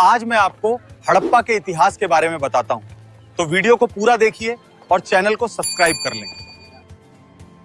आज मैं आपको हड़प्पा के इतिहास के बारे में बताता हूं, तो वीडियो को पूरा देखिए और चैनल को सब्सक्राइब कर लें।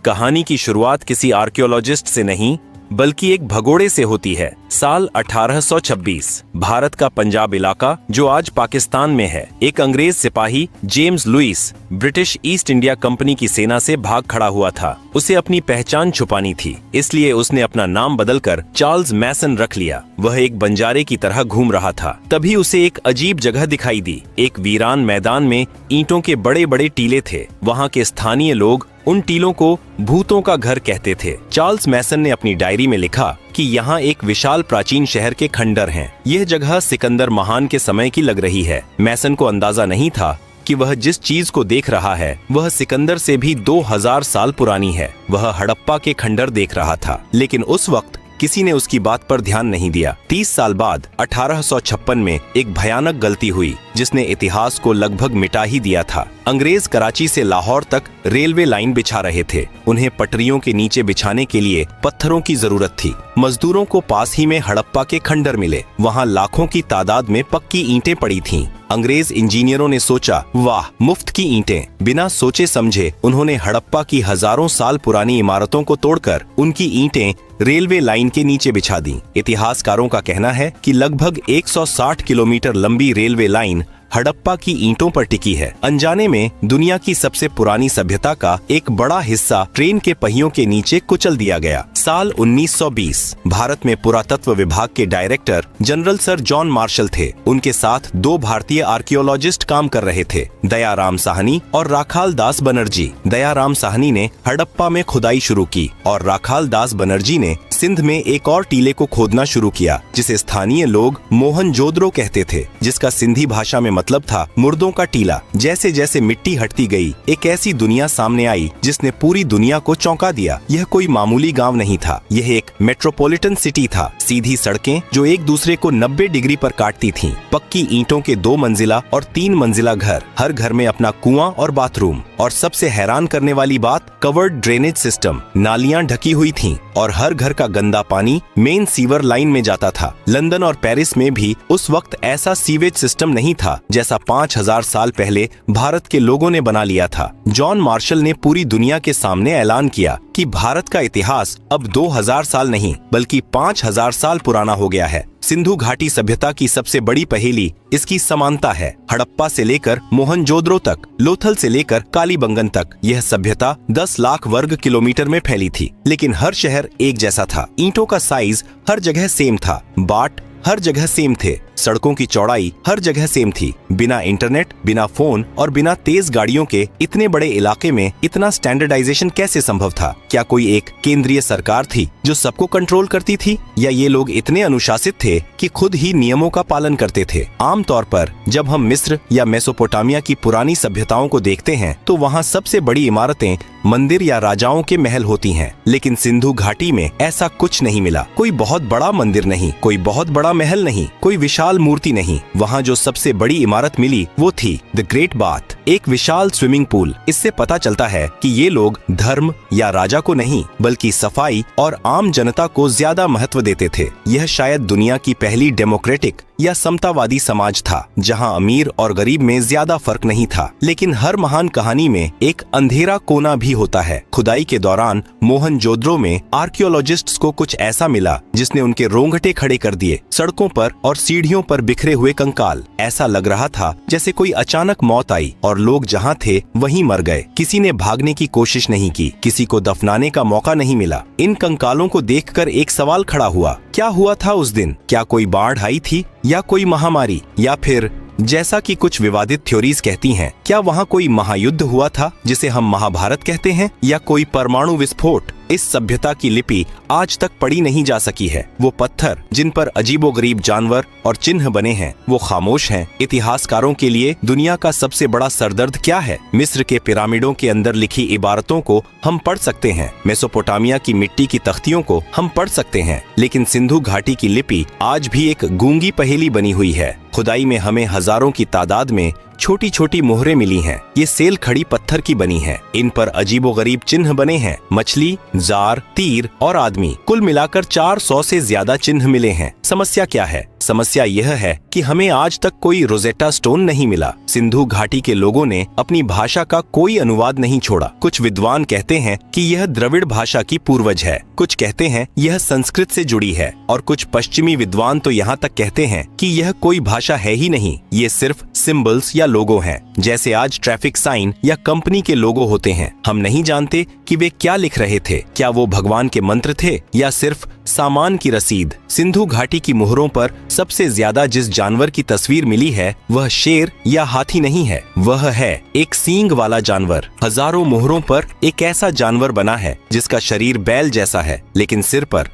कहानी की शुरुआत किसी आर्कियोलॉजिस्ट से नहीं बल्कि एक भगोड़े से होती है। साल 1826 भारत का पंजाब इलाका जो आज पाकिस्तान में है, एक अंग्रेज सिपाही James Lewis British East India Company की सेना से भाग खड़ा हुआ था। उसे अपनी पहचान छुपानी थी, इसलिए उसने अपना नाम बदलकर चार्ल्स मैसन रख लिया। वह एक बंजारे की तरह घूम रहा था। तभी उसे एक अजीब जगह दिखाई दी। एक वीरान मैदान में ईंटों के बड़े बड़े टीले थे। वहाँ के स्थानीय लोग उन टीलों को भूतों का घर कहते थे। चार्ल्स मैसन ने अपनी डायरी में लिखा कि यहाँ एक विशाल प्राचीन शहर के खंडर हैं। यह जगह सिकंदर महान के समय की लग रही है। मैसन को अंदाजा नहीं था कि वह जिस चीज को देख रहा है वह सिकंदर से भी 2000 साल पुरानी है। वह हड़प्पा के खंडर देख रहा था, लेकिन उस वक्त किसी ने उसकी बात पर ध्यान नहीं दिया। 30 साल बाद 1856 में एक भयानक गलती हुई जिसने इतिहास को लगभग मिटा ही दिया था। अंग्रेज कराची से लाहौर तक रेलवे लाइन बिछा रहे थे। उन्हें पटरियों के नीचे बिछाने के लिए पत्थरों की जरूरत थी। मजदूरों को पास ही में हड़प्पा के खंडर मिले। वहाँ लाखों की तादाद में पक्की ईंटें पड़ी थीं। अंग्रेज इंजीनियरों ने सोचा, वाह, मुफ्त की ईंटें। बिना सोचे समझे उन्होंने हड़प्पा की हजारों साल पुरानी इमारतों को तोड़कर उनकी ईंटें रेलवे लाइन के नीचे बिछा दी। इतिहासकारों का कहना है कि लगभग 160 किलोमीटर लंबी रेलवे लाइन हड़प्पा की ईंटों पर टिकी है। अनजाने में दुनिया की सबसे पुरानी सभ्यता का एक बड़ा हिस्सा ट्रेन के पहियों के नीचे कुचल दिया गया। साल 1920 भारत में पुरातत्व विभाग के director general sir John Marshall थे। उनके साथ 2 भारतीय आर्कियोलॉजिस्ट काम कर रहे थे, दयाराम साहनी और राखाल दास बनर्जी। दयाराम साहनी ने हड़प्पा में खुदाई शुरू की और राखाल दास बनर्जी ने सिंध में एक और टीले को खोदना शुरू किया जिसे स्थानीय लोग मोहनजोदड़ो कहते थे, जिसका सिंधी भाषा में मतलब था मुर्दों का टीला। जैसे जैसे मिट्टी हटती गई, एक ऐसी दुनिया सामने आई जिसने पूरी दुनिया को चौंका दिया। यह कोई मामूली गांव नहीं था, यह एक मेट्रोपॉलिटन सिटी था। सीधी सड़कें जो एक दूसरे को 90 डिग्री पर काटती थीं, पक्की ईंटों के 2 मंजिला और 3 मंजिला घर, हर घर में अपना कुआं और बाथरूम, और सबसे हैरान करने वाली बात, कवर्ड ड्रेनेज सिस्टम। नालियां ढकी हुई थीं और हर घर का गंदा पानी मेन सीवर लाइन में जाता था। लंदन और पेरिस में भी उस वक्त ऐसा सीवेज सिस्टम नहीं था जैसा 5000 साल पहले भारत के लोगों ने बना लिया था। जॉन मार्शल ने पूरी दुनिया के सामने ऐलान किया कि भारत का इतिहास अब 2000 साल नहीं बल्कि 5000 साल पुराना हो गया है। सिंधु घाटी सभ्यता की सबसे बड़ी पहेली इसकी समानता है। हड़प्पा से लेकर मोहनजोदड़ो तक, लोथल से लेकर कालीबंगन तक यह सभ्यता 10 लाख वर्ग किलोमीटर में फैली थी, लेकिन हर शहर एक जैसा था। ईंटों का साइज हर जगह सेम था, बाट हर जगह सेम थे, सड़कों की चौड़ाई हर जगह सेम थी। बिना इंटरनेट, बिना फोन और बिना तेज गाड़ियों के इतने बड़े इलाके में इतना स्टैंडर्डाइजेशन कैसे संभव था? क्या कोई एक केंद्रीय सरकार थी जो सबको कंट्रोल करती थी, या ये लोग इतने अनुशासित थे कि खुद ही नियमों का पालन करते थे? आमतौर पर जब हम मिस्र या मेसोपोटामिया की पुरानी सभ्यताओं को देखते हैं तो वहाँ सबसे बड़ी इमारतें मंदिर या राजाओं के महल होती हैं, लेकिन सिंधु घाटी में ऐसा कुछ नहीं मिला। कोई बहुत बड़ा मंदिर नहीं, कोई बहुत बड़ा महल नहीं, कोई विशाल मूर्ति नहीं। वहाँ जो सबसे बड़ी इमारत मिली वो थी द ग्रेट बाथ, एक विशाल स्विमिंग पूल। इससे पता चलता है कि ये लोग धर्म या राजा को नहीं बल्कि सफाई और आम जनता को ज्यादा महत्व देते थे। यह शायद दुनिया की पहली डेमोक्रेटिक या समतावादी समाज था जहां अमीर और गरीब में ज्यादा फर्क नहीं था। लेकिन हर महान कहानी में एक अंधेरा कोना भी होता है। खुदाई के दौरान मोहनजोदड़ो में आर्कियोलॉजिस्ट्स को कुछ ऐसा मिला जिसने उनके रोंगटे खड़े कर दिए। सड़कों पर और सीढ़ियों पर बिखरे हुए कंकाल। ऐसा लग रहा था जैसे कोई अचानक मौत आई और लोग जहां थे वहीं मर गए। किसी ने भागने की कोशिश नहीं की, किसी को दफनाने का मौका नहीं मिला। इन कंकालों को देखकर एक सवाल खड़ा हुआ, क्या हुआ था उस दिन? क्या कोई बाढ़ आई थी, या कोई महामारी, या फिर जैसा कि कुछ विवादित थ्योरीज कहती हैं, क्या वहाँ कोई महायुद्ध हुआ था जिसे हम महाभारत कहते हैं, या कोई परमाणु विस्फोट? इस सभ्यता की लिपि आज तक पढ़ी नहीं जा सकी है। वो पत्थर जिन पर अजीबोगरीब जानवर और चिन्ह बने हैं वो खामोश हैं। इतिहासकारों के लिए दुनिया का सबसे बड़ा सरदर्द क्या है? मिस्र के पिरामिडों के अंदर लिखी इबारतों को हम पढ़ सकते हैं, मेसोपोटामिया की मिट्टी की तख्तियों को हम पढ़ सकते हैं, लेकिन सिंधु घाटी की लिपि आज भी एक गूंगी पहेली बनी हुई है। खुदाई में हमें हजारों की तादाद में छोटी छोटी मोहरें मिली हैं। ये सेल खड़ी पत्थर की बनी है। इन पर अजीबोगरीब चिन्ह बने हैं, मछली, जार, तीर और आदमी। कुल मिलाकर 400 से ज्यादा चिन्ह मिले हैं। समस्या क्या है? समस्या यह है कि हमें आज तक कोई रोजेटा स्टोन नहीं मिला। सिंधु घाटी के लोगों ने अपनी भाषा का कोई अनुवाद नहीं छोड़ा। कुछ विद्वान कहते हैं कि यह द्रविड़ भाषा की पूर्वज है, कुछ कहते हैं यह संस्कृत से जुड़ी है, और कुछ पश्चिमी विद्वान तो यहाँ तक कहते हैं कि यह कोई भाषा है ही नहीं, ये सिर्फ सिंबल्स या लोगो हैं, जैसे आज ट्रैफिक साइन या कंपनी के लोगो होते हैं। हम नहीं जानते कि वे क्या लिख रहे थे। क्या वो भगवान के मंत्र थे या सिर्फ सामान की रसीद? सिंधु घाटी की मोहरों पर सबसे ज्यादा जिस जानवर की तस्वीर मिली है वह शेर या हाथी नहीं है, वह है एक सींग वाला जानवर। हजारों मोहरों पर एक ऐसा जानवर बना है जिसका शरीर बैल जैसा है, लेकिन सिर पर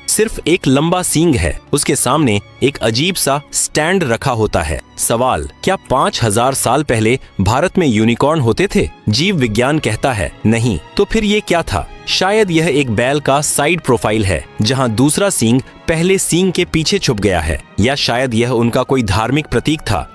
सिर्फ एक लंबा सींग है। उसके सामने एक अजीब सा स्टैंड रखा होता है। सवाल, क्या 5000 साल पहले भारत में यूनिकॉर्न होते थे? जीव विज्ञान कहता है नहीं। तो फिर ये क्या था? शायद यह एक बैल का साइड प्रोफाइल है जहां दूसरा सींग पहले सींग के पीछे छुप गया है, या शायद यह उनका कोई धार्मिक प्रतीक था,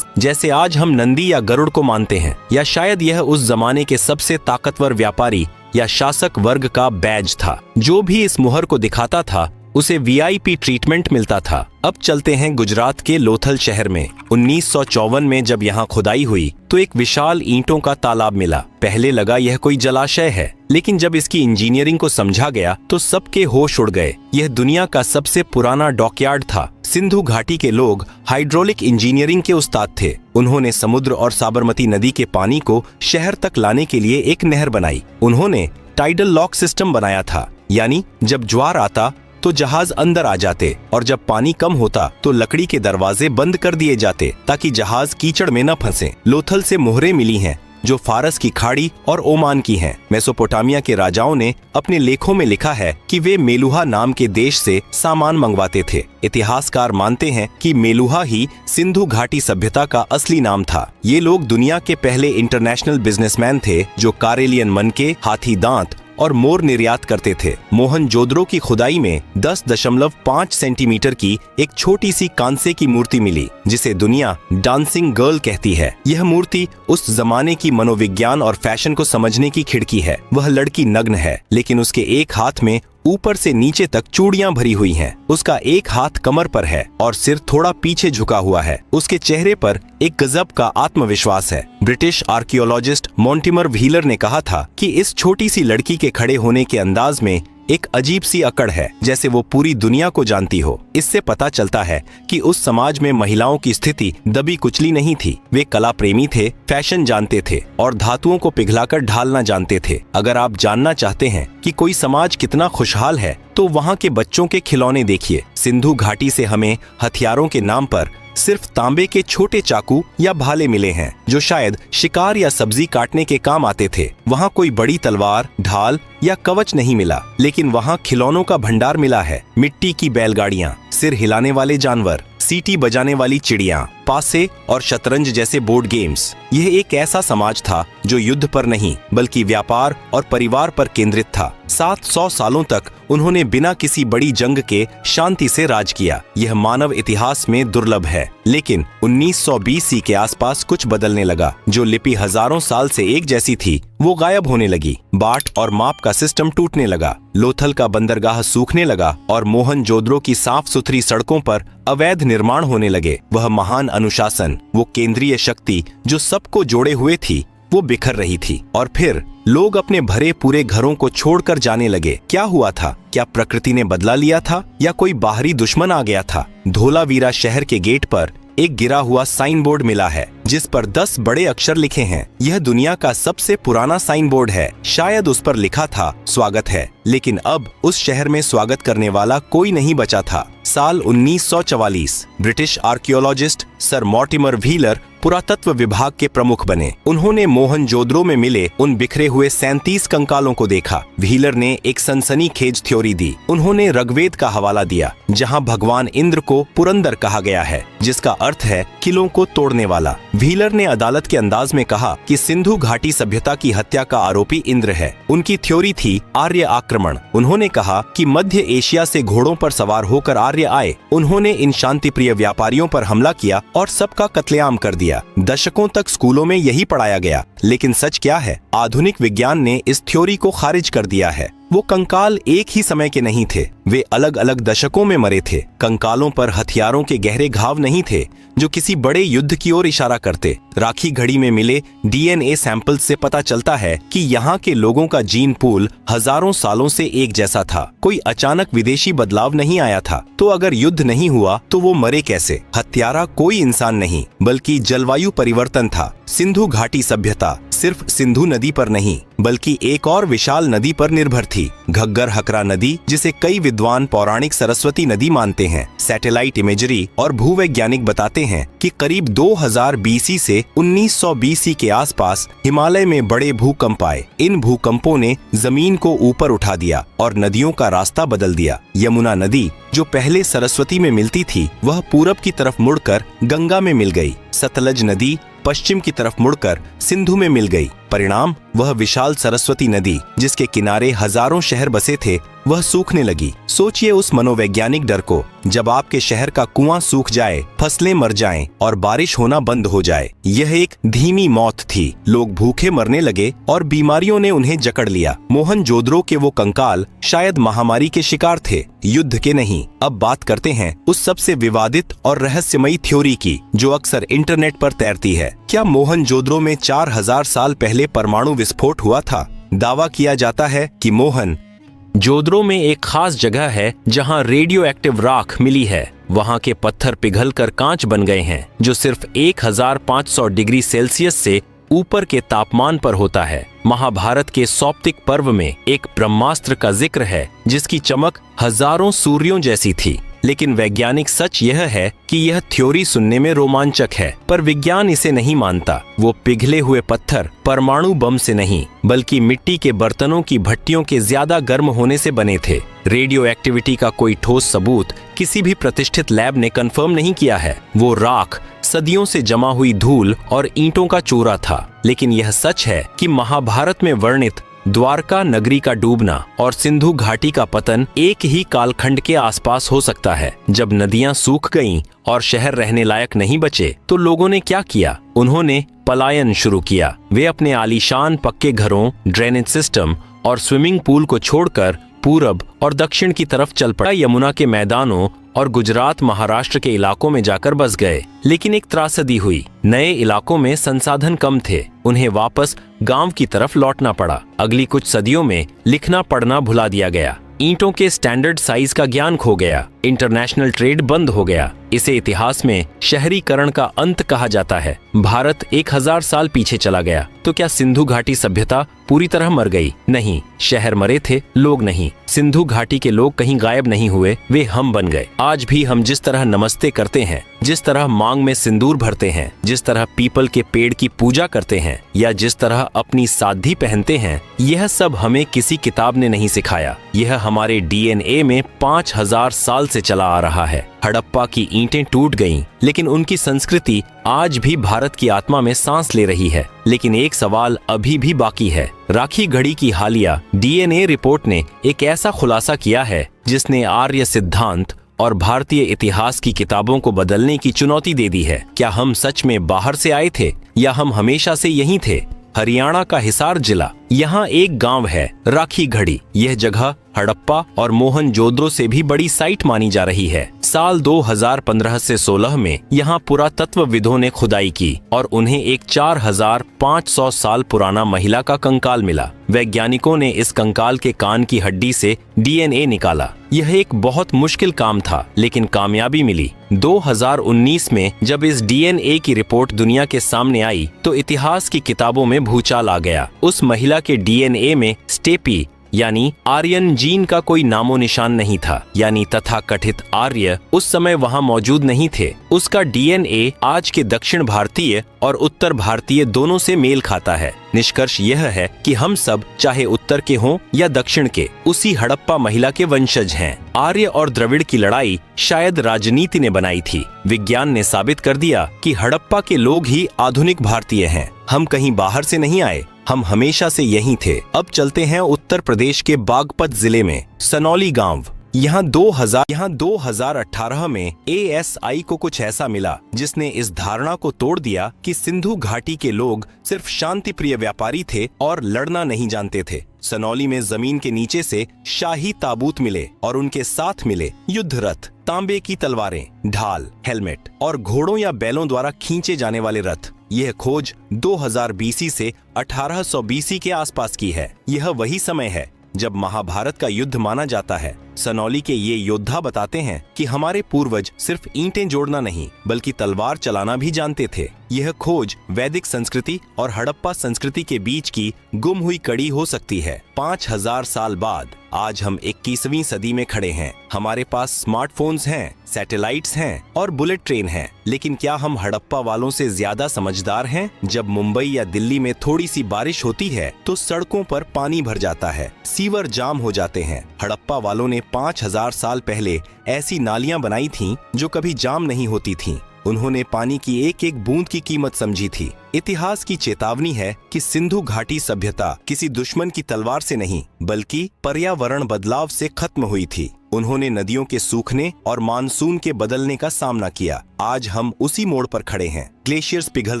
जैसे आज हम नंदी या गरुड़ को मानते हैं, या शायद यह उस जमाने के सबसे ताकतवर व्यापारी या शासक वर्ग का बैज था। जो भी इस मुहर को दिखाता था उसे वीआईपी ट्रीटमेंट मिलता था। अब चलते हैं गुजरात के लोथल शहर में। 1954 में जब यहाँ खुदाई हुई तो एक विशाल ईंटों का तालाब मिला। पहले लगा यह कोई जलाशय है, लेकिन जब इसकी इंजीनियरिंग को समझा गया तो सबके होश उड़ गए। यह दुनिया का सबसे पुराना डॉकयार्ड था। सिंधु घाटी के लोग हाइड्रोलिक इंजीनियरिंग के उस्ताद थे। उन्होंने समुद्र और साबरमती नदी के पानी को शहर तक लाने के लिए एक नहर बनाई। उन्होंने टाइडल लॉक सिस्टम बनाया था, यानी जब ज्वार आता तो जहाज अंदर आ जाते और जब पानी कम होता तो लकड़ी के दरवाजे बंद कर दिए जाते ताकि जहाज कीचड़ में न फंसे। लोथल से मोहरें मिली हैं जो फारस की खाड़ी और ओमान की हैं। मेसोपोटामिया के राजाओं ने अपने लेखों में लिखा है कि वे मेलुहा नाम के देश से सामान मंगवाते थे। इतिहासकार मानते हैं कि मेलुहा ही सिंधु घाटी सभ्यता का असली नाम था। ये लोग दुनिया के पहले इंटरनेशनल बिजनेसमैन थे जो कारेलियन मनके, हाथी दांत और मोर निर्यात करते थे। मोहनजोदड़ो की खुदाई में 10.5 सेंटीमीटर की एक छोटी सी कांसे की मूर्ति मिली जिसे दुनिया डांसिंग गर्ल कहती है। यह मूर्ति उस जमाने की मनोविज्ञान और फैशन को समझने की खिड़की है। वह लड़की नग्न है, लेकिन उसके एक हाथ में ऊपर से नीचे तक चूड़ियां भरी हुई हैं। उसका एक हाथ कमर पर है और सिर थोड़ा पीछे झुका हुआ है। उसके चेहरे पर एक गजब का आत्मविश्वास है। ब्रिटिश आर्कियोलॉजिस्ट मॉन्टिमर व्हीलर ने कहा था कि इस छोटी सी लड़की के खड़े होने के अंदाज में एक अजीब सी अकड़ है, जैसे वो पूरी दुनिया को जानती हो। इससे पता चलता है कि उस समाज में महिलाओं की स्थिति दबी कुचली नहीं थी। वे कला प्रेमी थे, फैशन जानते थे और धातुओं को पिघलाकर ढालना जानते थे। अगर आप जानना चाहते हैं कि कोई समाज कितना खुशहाल है तो वहाँ के बच्चों के खिलौने देखिए। सिंधु घाटी से हमें हथियारों के नाम पर सिर्फ तांबे के छोटे चाकू या भाले मिले हैं जो शायद शिकार या सब्जी काटने के काम आते थे। वहाँ कोई बड़ी तलवार, ढाल या कवच नहीं मिला, लेकिन वहाँ खिलौनों का भंडार मिला है। मिट्टी की बैलगाड़ियाँ, सिर हिलाने वाले जानवर, सीटी बजाने वाली चिड़िया, पासे और शतरंज जैसे बोर्ड गेम्स। यह एक ऐसा समाज था जो युद्ध पर नहीं बल्कि व्यापार और परिवार पर केंद्रित था। 700 सालों तक उन्होंने बिना किसी बड़ी जंग के शांति से राज किया। यह मानव इतिहास में दुर्लभ है। लेकिन 1900 BC के आसपास कुछ बदलने लगा। जो लिपि हजारों साल से एक जैसी थी वो गायब होने लगी। बाट और माप का सिस्टम टूटने लगा। लोथल का बंदरगाह सूखने लगा और मोहनजोदड़ो की साफ सुथरी सड़कों पर अवैध निर्माण होने लगे। वह महान अनुशासन, वो केंद्रीय शक्ति जो सबको जोड़े हुए थी, वो बिखर रही थी। और फिर लोग अपने भरे पूरे घरों को छोड़कर जाने लगे। क्या हुआ था? क्या प्रकृति ने बदला लिया था या कोई बाहरी दुश्मन आ गया था? धोलावीरा शहर के गेट पर एक गिरा हुआ साइन बोर्ड मिला है जिस पर 10 बड़े अक्षर लिखे हैं। यह दुनिया का सबसे पुराना साइन बोर्ड है। शायद उस पर लिखा था स्वागत है, लेकिन अब उस शहर में स्वागत करने वाला कोई नहीं बचा था। साल 1944 British archaeologist sir Mortimer wheeler पुरातत्व विभाग के प्रमुख बने। उन्होंने मोहनजोदड़ो में मिले उन बिखरे हुए 37 कंकालों को देखा। व्हीलर ने एक सनसनीखेज थ्योरी दी। उन्होंने ऋग्वेद का हवाला दिया जहां भगवान इंद्र को पुरंदर कहा गया है, जिसका अर्थ है किलों को तोड़ने वाला। व्हीलर ने अदालत के अंदाज में कहा कि सिंधु घाटी सभ्यता की हत्या का आरोपी इंद्र है। उनकी थ्योरी थी आर्य आक्रमण। उन्होंने कहा कि मध्य एशिया से घोड़ों पर सवार होकर आर्य आए, उन्होंने इन शांतिप्रिय व्यापारियों पर हमला किया और सबका कत्लेआम कर दिया। दशकों तक स्कूलों में यही पढ़ाया गया, लेकिन सच क्या है? आधुनिक विज्ञान ने इस थ्योरी को खारिज कर दिया है। वो कंकाल एक ही समय के नहीं थे, वे अलग अलग दशकों में मरे थे। कंकालों पर हथियारों के गहरे घाव नहीं थे जो किसी बड़े युद्ध की ओर इशारा करते। राखी घड़ी में मिले डीएनए सैंपल से पता चलता है कि यहाँ के लोगों का जीन पूल हजारों सालों से एक जैसा था। कोई अचानक विदेशी बदलाव नहीं आया था। तो अगर युद्ध नहीं हुआ तो वो मरे कैसे? हत्यारा कोई इंसान नहीं बल्कि जलवायु परिवर्तन था। सिंधु घाटी सभ्यता सिर्फ सिंधु नदी पर नहीं बल्कि एक और विशाल नदी पर निर्भर थी, घग्गर हकरा नदी, जिसे कई विद्वान पौराणिक सरस्वती नदी मानते हैं। सैटेलाइट इमेजरी और भूवैज्ञानिक बताते हैं कि करीब 2000 बीसी से 1900 बीसी के आसपास हिमालय में बड़े भूकंप आए। इन भूकंपों ने जमीन को ऊपर उठा दिया और नदियों का रास्ता बदल दिया। यमुना नदी जो पहले सरस्वती में मिलती थी, वह पूरब की तरफ मुड़कर गंगा में मिल गई। सतलज नदी पश्चिम की तरफ मुड़कर सिंधु में मिल गई। परिणाम, वह विशाल सरस्वती नदी जिसके किनारे हजारों शहर बसे थे, वह सूखने लगी। सोचिए उस मनोवैज्ञानिक डर को, जब आपके शहर का कुआं सूख जाए, फसलें मर जाएं और बारिश होना बंद हो जाए। यह एक धीमी मौत थी। लोग भूखे मरने लगे और बीमारियों ने उन्हें जकड़ लिया। मोहनजोदड़ो के वो कंकाल शायद महामारी के शिकार थे, युद्ध के नहीं। अब बात करते हैं उस सबसे विवादित और रहस्यमयी थ्योरी की जो अक्सर इंटरनेट पर तैरती है। क्या मोहनजोदड़ो में 4000 साल पहले परमाणु विस्फोट हुआ था? दावा किया जाता है कि मोहनजोदड़ो में एक खास जगह है जहां रेडियो एक्टिव राख मिली है। वहां के पत्थर पिघलकर कांच बन गए हैं, जो सिर्फ 1500 डिग्री सेल्सियस से ऊपर के तापमान पर होता है। महाभारत के सौप्तिक पर्व में एक ब्रह्मास्त्र का जिक्र है जिसकी चमक हजारों सूर्यों जैसी थी। लेकिन वैज्ञानिक सच यह है कि यह थ्योरी सुनने में रोमांचक है, पर विज्ञान इसे नहीं मानता। वो पिघले हुए पत्थर परमाणु बम से नहीं बल्कि मिट्टी के बर्तनों की भट्टियों के ज्यादा गर्म होने से बने थे। रेडियो एक्टिविटी का कोई ठोस सबूत किसी भी प्रतिष्ठित लैब ने कंफर्म नहीं किया है। वो राख सदियों से जमा हुई धूल और ईंटों का चूरा था। लेकिन यह सच है कि महाभारत में वर्णित द्वारका नगरी का डूबना और सिंधु घाटी का पतन एक ही कालखंड के आसपास हो सकता है। जब नदियां सूख गईं और शहर रहने लायक नहीं बचे, तो लोगों ने क्या किया? उन्होंने पलायन शुरू किया। वे अपने आलीशान पक्के घरों, ड्रेनेज सिस्टम और स्विमिंग पूल को छोड़कर पूरब और दक्षिण की तरफ चल पड़ा। यमुना के मैदानों और गुजरात, महाराष्ट्र के इलाकों में जाकर बस गए। लेकिन एक त्रासदी हुई। नए इलाकों में संसाधन कम थे, उन्हें वापस गांव की तरफ लौटना पड़ा। अगली कुछ सदियों में लिखना पढ़ना भुला दिया गया। ईंटों के स्टैंडर्ड साइज का ज्ञान खो गया। इंटरनेशनल ट्रेड बंद हो गया। इसे इतिहास में शहरीकरण का अंत कहा जाता है। भारत 1000 साल पीछे चला गया। तो क्या सिंधु घाटी सभ्यता पूरी तरह मर गई? नहीं, शहर मरे थे, लोग नहीं। सिंधु घाटी के लोग कहीं गायब नहीं हुए, वे हम बन गए। आज भी हम जिस तरह नमस्ते करते हैं, जिस तरह मांग में सिंदूर भरते हैं, जिस तरह पीपल के पेड़ की पूजा करते हैं या जिस तरह अपनी साधी पहनते हैं, यह सब हमें किसी किताब ने नहीं सिखाया। यह हमारे डीएनए में 5000 साल से चला आ रहा है। हड़प्पा की ईंटें टूट गईं, लेकिन उनकी संस्कृति आज भी भारत की आत्मा में सांस ले रही है। लेकिन एक सवाल अभी भी बाकी है। राखी घड़ी की हालिया डीएनए रिपोर्ट ने एक ऐसा खुलासा किया है जिसने आर्य सिद्धांत और भारतीय इतिहास की किताबों को बदलने की चुनौती दे दी है। क्या हम सच में बाहर से आए थे या हम हमेशा से यहीं थे? हरियाणा का हिसार जिला, यहाँ एक गांव है राखी घड़ी। यह जगह हड़प्पा और मोहनजोदड़ो से भी बड़ी साइट मानी जा रही है। साल 2015 से 16 में यहाँ पुरातत्वविदों ने खुदाई की और उन्हें एक 4500 साल पुराना महिला का कंकाल मिला। वैज्ञानिकों ने इस कंकाल के कान की हड्डी से डीएनए निकाला। यह एक बहुत मुश्किल काम था, लेकिन कामयाबी मिली। 2019 में जब इस डीएनए की रिपोर्ट दुनिया के सामने आई तो इतिहास की किताबों में भूचाल आ गया। उस महिला के डीएनए में स्टेपी यानी आर्यन जीन का कोई नामो निशान नहीं था, यानी तथाकथित आर्य उस समय वहाँ मौजूद नहीं थे। उसका डीएनए आज के दक्षिण भारतीय और उत्तर भारतीय दोनों से मेल खाता है। निष्कर्ष यह है कि हम सब चाहे उत्तर के हों या दक्षिण के, उसी हड़प्पा महिला के वंशज हैं। आर्य और द्रविड़ की लड़ाई शायद राजनीति ने बनाई थी। विज्ञान ने साबित कर दिया कि हड़प्पा के लोग ही आधुनिक भारतीय हैं। हम कहीं बाहर से नहीं आए, हम हमेशा से यहीं थे। अब चलते हैं उत्तर प्रदेश के बागपत जिले में सनौली गांव। यहाँ 2018 में ASI को कुछ ऐसा मिला जिसने इस धारणा को तोड़ दिया कि सिंधु घाटी के लोग सिर्फ शांति प्रिय व्यापारी थे और लड़ना नहीं जानते थे। सनौली में जमीन के नीचे से शाही ताबूत मिले और उनके साथ मिले युद्ध रथ, तांबे की तलवारें, ढाल, हेलमेट और घोड़ों या बैलों द्वारा खींचे जाने वाले रथ। यह खोज 2000 BC से 1800 BC के आसपास की है। यह वही समय है जब महाभारत का युद्ध माना जाता है। सनौली के ये योद्धा बताते हैं कि हमारे पूर्वज सिर्फ ईंटें जोड़ना नहीं बल्कि तलवार चलाना भी जानते थे। यह खोज वैदिक संस्कृति और हड़प्पा संस्कृति के बीच की गुम हुई कड़ी हो सकती है। 5000 साल बाद आज हम 21वीं सदी में खड़े हैं। हमारे पास स्मार्टफोन्स हैं, सैटेलाइट्स हैं और बुलेट ट्रेन हैं, लेकिन क्या हम हड़प्पा वालों से ज्यादा समझदार हैं? जब मुंबई या दिल्ली में थोड़ी सी बारिश होती है तो सड़कों पर पानी भर जाता है, सीवर जाम हो जाते हैं। हड़प्पा वालों ने 5000 साल पहले ऐसी नालियां बनाई थीं जो कभी जाम नहीं होती थीं। उन्होंने पानी की एक एक बूंद की कीमत समझी थी। इतिहास की चेतावनी है कि सिंधु घाटी सभ्यता किसी दुश्मन की तलवार से नहीं बल्कि पर्यावरण बदलाव से खत्म हुई थी। उन्होंने नदियों के सूखने और मानसून के बदलने का सामना किया। आज हम उसी मोड़ पर खड़े हैं। ग्लेशियर्स पिघल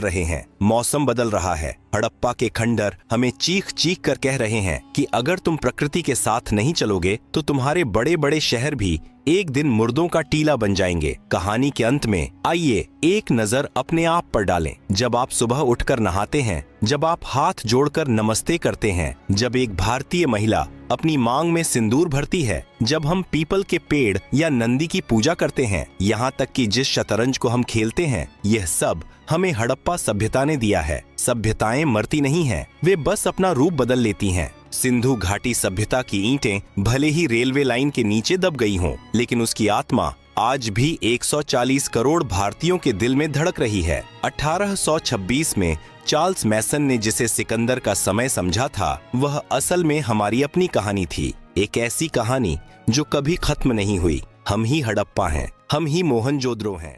रहे हैं, मौसम बदल रहा है। हड़प्पा के खंडर हमें चीख चीख कर कह रहे हैं कि अगर तुम प्रकृति के साथ नहीं चलोगे तो तुम्हारे बड़े बड़े शहर भी एक दिन मुर्दों का टीला बन जाएंगे। कहानी के अंत में आइए एक नजर अपने आप पर डालें। जब आप सुबह उठकर नहाते हैं, जब आप हाथ जोड़कर नमस्ते करते हैं, जब एक भारतीय महिला अपनी मांग में सिंदूर भरती है, जब हम पीपल के पेड़ या नंदी की पूजा करते हैं, यहाँ तक कि जिस शतरंज को हम खेलते हैं, यह सब हमें हड़प्पा सभ्यता ने दिया है। सभ्यताएं मरती नहीं हैं, वे बस अपना रूप बदल लेती हैं। सिंधु घाटी सभ्यता की ईंटें भले ही रेलवे लाइन के नीचे दब गई हों, लेकिन उसकी आत्मा आज भी 140 करोड़ भारतीयों के दिल में धड़क रही है। 1826 में चार्ल्स मैसन ने जिसे सिकंदर का समय समझा था, वह असल में हमारी अपनी कहानी थी। एक ऐसी कहानी जो कभी खत्म नहीं हुई। हम ही हड़प्पा हैं, हम ही मोहनजोदड़ो हैं।